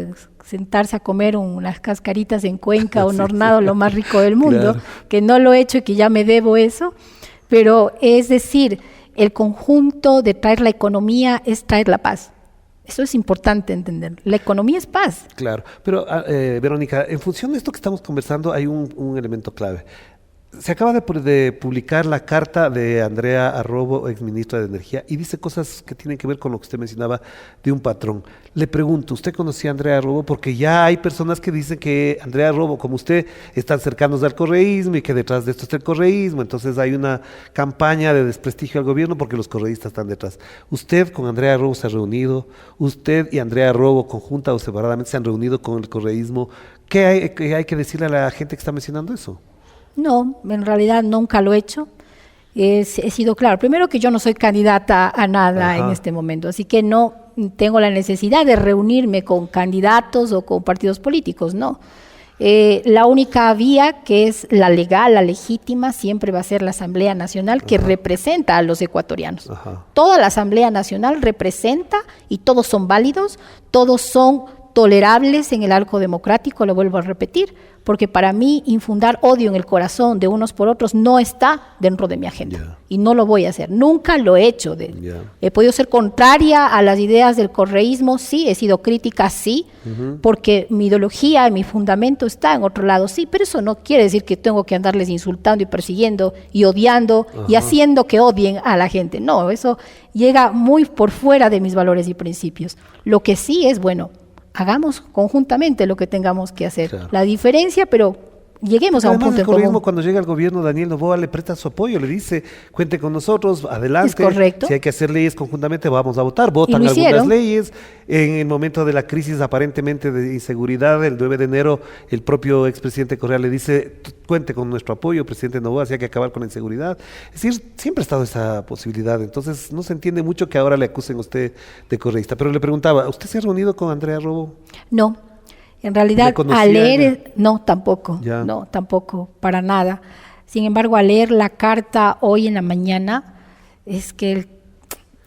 sentarse a comer unas cascaritas en Cuenca, un hornado lo más rico del mundo, que no lo he hecho y que ya me debo eso, pero es decir, el conjunto de traer la economía es traer la paz. Eso es importante entender. La economía es paz. Claro, pero Verónica, en función de esto que estamos conversando hay un elemento clave. Se acaba de publicar la carta de Andrea Arrobo, exministra de Energía, y dice cosas que tienen que ver con lo que usted mencionaba de un patrón. Le pregunto, ¿usted conocía a Andrea Arrobo? Porque ya hay personas que dicen que Andrea Arrobo, como usted, están cercanos al correísmo y que detrás de esto está el correísmo, entonces hay una campaña de desprestigio al gobierno porque los correístas están detrás. ¿Usted con Andrea Arrobo se ha reunido? ¿Usted y Andrea Arrobo, conjunta o separadamente, se han reunido con el correísmo? ¿Qué hay que decirle a la gente que está mencionando eso? No, en realidad nunca lo he hecho. He sido claro. Primero que yo no soy candidata a nada en este momento, así que no tengo la necesidad de reunirme con candidatos o con partidos políticos, no. La única vía que es la legal, la legítima, siempre va a ser la Asamblea Nacional que representa a los ecuatorianos. Toda la Asamblea Nacional representa y todos son válidos, todos son tolerables en el arco democrático, lo vuelvo a repetir, porque para mí infundar odio en el corazón de unos por otros no está dentro de mi agenda y no lo voy a hacer, nunca lo he hecho. He podido ser contraria a las ideas del correísmo, sí, he sido crítica, sí, porque mi ideología, mi fundamento está en otro lado, sí, pero eso no quiere decir que tengo que andarles insultando y persiguiendo y odiando y haciendo que odien a la gente, no, eso llega muy por fuera de mis valores y principios. Lo que sí es, bueno, hagamos conjuntamente lo que tengamos que hacer. Claro. La diferencia, pero lleguemos a un punto en común. Además, cuando llega al gobierno, Daniel Noboa le presta su apoyo, le dice, cuente con nosotros, adelante. Es correcto. Si hay que hacer leyes conjuntamente, vamos a votar. Votan algunas leyes. En el momento de la crisis aparentemente de inseguridad, el 9 de enero, el propio expresidente Correa le dice, cuente con nuestro apoyo, presidente Noboa, si hay que acabar con la inseguridad. Es decir, siempre ha estado esa posibilidad. Entonces, no se entiende mucho que ahora le acusen a usted de correísta. Pero le preguntaba, ¿usted se ha reunido con Andrea Arrobo? No. En realidad, al leer, no, tampoco, no, tampoco, para nada. Sin embargo, al leer la carta hoy en la mañana, es que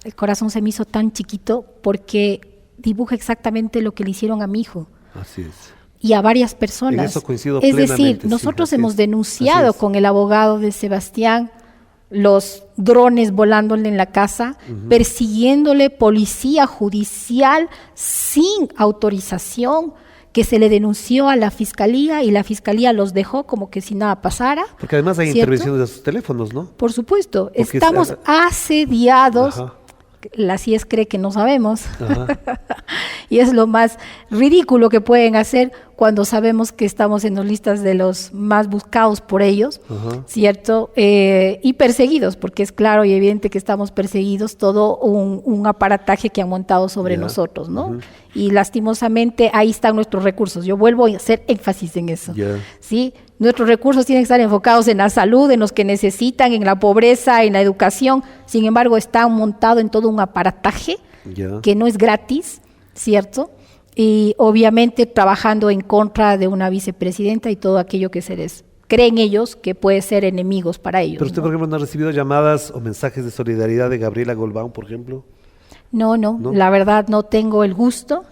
el corazón se me hizo tan chiquito porque dibuja exactamente lo que le hicieron a mi hijo. Así es. Y a varias personas. En eso coincido plenamente. Es decir, nosotros hemos denunciado con el abogado de Sebastián los drones volándole en la casa, persiguiéndole policía judicial sin autorización, que se le denunció a la fiscalía y la fiscalía los dejó como que si nada pasara. Porque además hay intervenciones de sus teléfonos, ¿no? Por supuesto, porque estamos asediados. La CIES cree que no sabemos y es lo más ridículo que pueden hacer cuando sabemos que estamos en las listas de los más buscados por ellos, ¿cierto? Y perseguidos, porque es claro y evidente que estamos perseguidos, todo un aparataje que han montado sobre nosotros, ¿no? Y lastimosamente ahí están nuestros recursos. Yo vuelvo a hacer énfasis en eso, ¿sí? Nuestros recursos tienen que estar enfocados en la salud, en los que necesitan, en la pobreza, en la educación. Sin embargo, está montado en todo un aparataje que no es gratis, ¿cierto? Y obviamente trabajando en contra de una vicepresidenta y todo aquello que se les creen ellos que puede ser enemigos para ellos. Pero usted, por ejemplo, ¿no ha recibido llamadas o mensajes de solidaridad de Gabriela Golbán, por ejemplo? No, la verdad no tengo el gusto.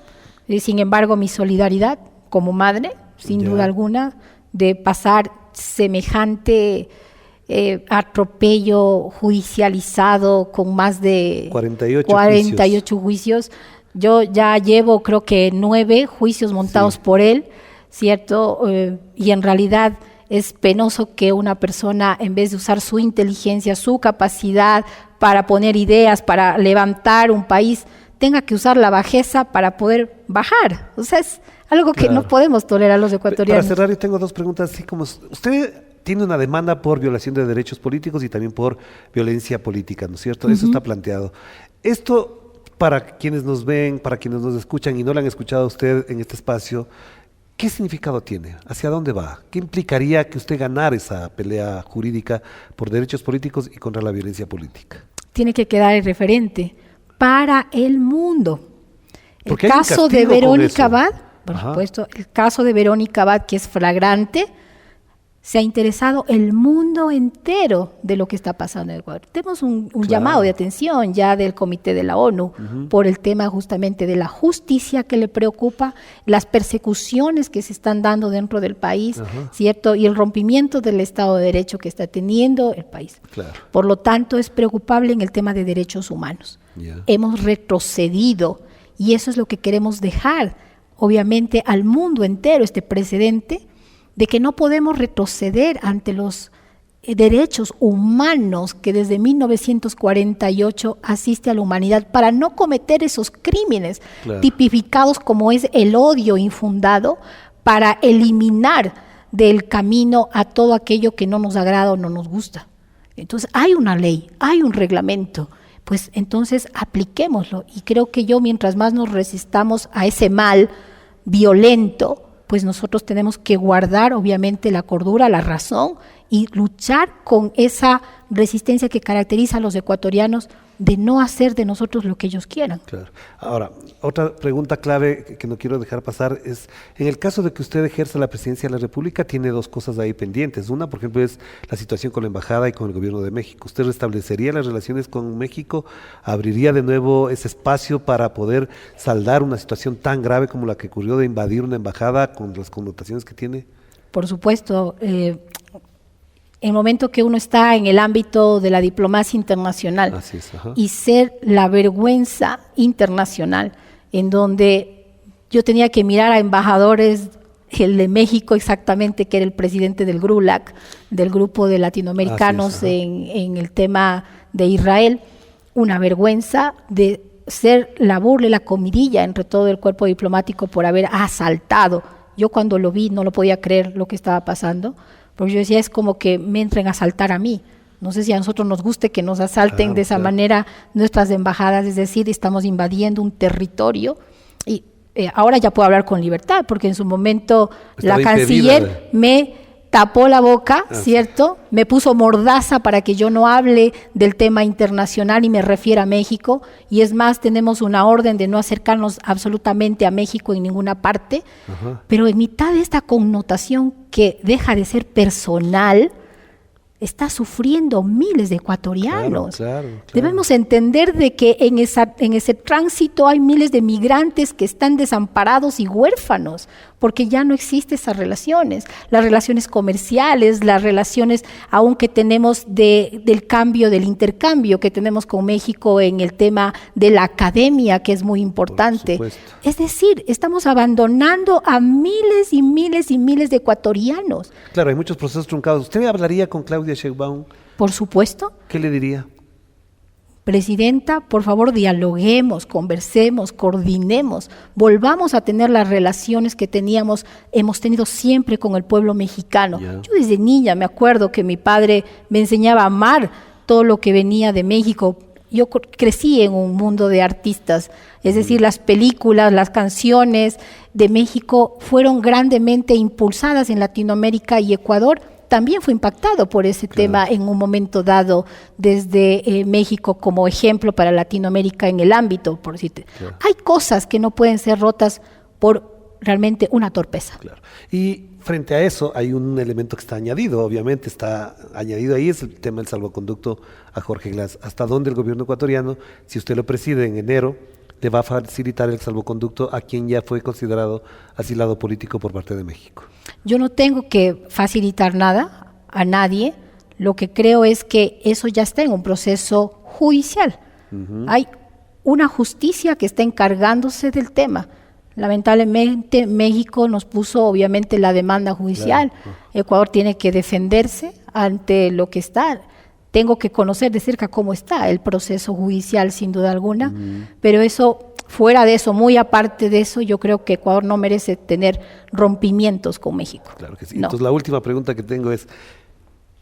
Sin embargo, mi solidaridad como madre, sin duda alguna, de pasar semejante atropello judicializado con más de 48 juicios. Yo ya llevo creo que 9 juicios montados por él, ¿cierto? Y en realidad es penoso que una persona, en vez de usar su inteligencia, su capacidad para poner ideas, para levantar un país, tenga que usar la bajeza para poder bajar. O sea, es algo que no podemos tolerar los ecuatorianos. Para cerrar, yo tengo 2 preguntas, así como usted tiene una demanda por violación de derechos políticos y también por violencia política, ¿no es cierto? Eso está planteado. Esto, para quienes nos ven, para quienes nos escuchan y no le han escuchado a usted en este espacio, ¿qué significado tiene? ¿Hacia dónde va? ¿Qué implicaría que usted ganara esa pelea jurídica por derechos políticos y contra la violencia política? Tiene que quedar el referente para el mundo. El Porque hay un caso de castigo con Verónica eso. Abad, por supuesto, el caso de Verónica Abad, que es flagrante, se ha interesado el mundo entero de lo que está pasando en Ecuador. Tenemos un llamado de atención ya del Comité de la ONU por el tema justamente de la justicia que le preocupa, las persecuciones que se están dando dentro del país, ¿cierto? Y el rompimiento del Estado de Derecho que está teniendo el país. Claro. Por lo tanto, es preocupable en el tema de derechos humanos. Hemos retrocedido y eso es lo que queremos dejar, obviamente, al mundo entero, este precedente de que no podemos retroceder ante los derechos humanos que desde 1948 asiste a la humanidad para no cometer esos crímenes tipificados como es el odio infundado, para eliminar del camino a todo aquello que no nos agrada o no nos gusta. Entonces hay una ley, hay un reglamento, pues entonces apliquémoslo. Y creo que mientras más nos resistamos a ese mal violento, pues nosotros tenemos que guardar obviamente la cordura, la razón y luchar con esa resistencia que caracteriza a los ecuatorianos de no hacer de nosotros lo que ellos quieran. Claro. Ahora, otra pregunta clave que no quiero dejar pasar es, en el caso de que usted ejerza la presidencia de la República, tiene 2 cosas ahí pendientes. Una, por ejemplo, es la situación con la Embajada y con el Gobierno de México. ¿Usted restablecería las relaciones con México? ¿Abriría de nuevo ese espacio para poder saldar una situación tan grave como la que ocurrió de invadir una embajada con las connotaciones que tiene? Por supuesto, el momento que uno está en el ámbito de la diplomacia internacional y ser la vergüenza internacional, en donde yo tenía que mirar a embajadores, el de México exactamente, que era el presidente del GRULAC, del grupo de latinoamericanos en el tema de Israel, una vergüenza de ser la burla y la comidilla entre todo el cuerpo diplomático por haber asaltado. Yo cuando lo vi no lo podía creer lo que estaba pasando, porque yo decía, es como que me entren a asaltar a mí. No sé si a nosotros nos guste que nos asalten de esa manera nuestras embajadas, es decir, estamos invadiendo un territorio. Y ahora ya puedo hablar con libertad, porque en su momento la canciller me tapó la boca, ¿cierto? Me puso mordaza para que yo no hable del tema internacional y me refiera a México. Y es más, tenemos una orden de no acercarnos absolutamente a México en ninguna parte. Pero en mitad de esta connotación que deja de ser personal, está sufriendo miles de ecuatorianos. Claro. Debemos entender de que en ese tránsito hay miles de migrantes que están desamparados y huérfanos, porque ya no existen esas relaciones, las relaciones comerciales, las relaciones aún que tenemos del cambio, del intercambio que tenemos con México en el tema de la academia, que es muy importante. Es decir, estamos abandonando a miles y miles y miles de ecuatorianos. Claro, hay muchos procesos truncados. ¿Usted hablaría con Claudia Sheinbaum? Por supuesto. ¿Qué le diría? Presidenta, por favor, dialoguemos, conversemos, coordinemos, volvamos a tener las relaciones que hemos tenido siempre con el pueblo mexicano. Yo desde niña me acuerdo que mi padre me enseñaba a amar todo lo que venía de México. Yo crecí en un mundo de artistas, es decir, las películas, las canciones de México fueron grandemente impulsadas en Latinoamérica, y Ecuador también fue impactado por ese tema en un momento dado desde México como ejemplo para Latinoamérica en el ámbito, por decirte. Hay cosas que no pueden ser rotas por realmente una torpeza. Y frente a eso hay un elemento que está añadido, obviamente está añadido ahí, es el tema del salvoconducto a Jorge Glass. ¿Hasta dónde el gobierno ecuatoriano, si usted lo preside en enero, le va a facilitar el salvoconducto a quien ya fue considerado asilado político por parte de México? Yo no tengo que facilitar nada a nadie. Lo que creo es que eso ya está en un proceso judicial. Hay una justicia que está encargándose del tema. Lamentablemente México nos puso obviamente la demanda judicial. Claro. Ecuador tiene que defenderse ante lo que está. Tengo que conocer de cerca cómo está el proceso judicial, sin duda alguna, pero eso, fuera de eso, muy aparte de eso, yo creo que Ecuador no merece tener rompimientos con México. Claro que sí. No. Entonces la última pregunta que tengo es,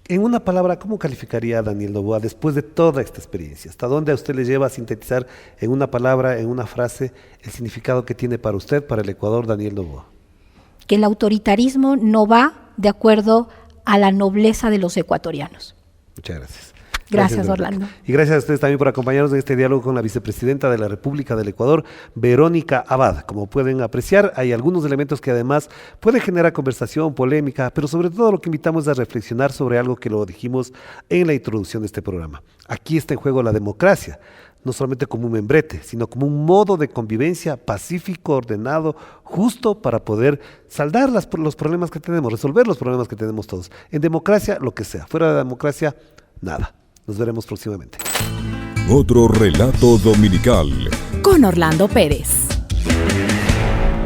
en una palabra, ¿cómo calificaría a Daniel Noboa después de toda esta experiencia? ¿Hasta dónde a usted le lleva a sintetizar en una palabra, en una frase, el significado que tiene para usted, para el Ecuador, Daniel Noboa? Que el autoritarismo no va de acuerdo a la nobleza de los ecuatorianos. Muchas gracias. Gracias, Orlando. Y gracias a ustedes también por acompañarnos en este diálogo con la vicepresidenta de la República del Ecuador, Verónica Abad. Como pueden apreciar, hay algunos elementos que además pueden generar conversación, polémica, pero sobre todo lo que invitamos es a reflexionar sobre algo que lo dijimos en la introducción de este programa. Aquí está en juego la democracia, no solamente como un membrete, sino como un modo de convivencia pacífico, ordenado, justo para poder saldar los problemas que tenemos, resolver los problemas que tenemos todos. En democracia, lo que sea. Fuera de la democracia, nada. Nos veremos próximamente. Otro relato dominical. Con Orlando Pérez.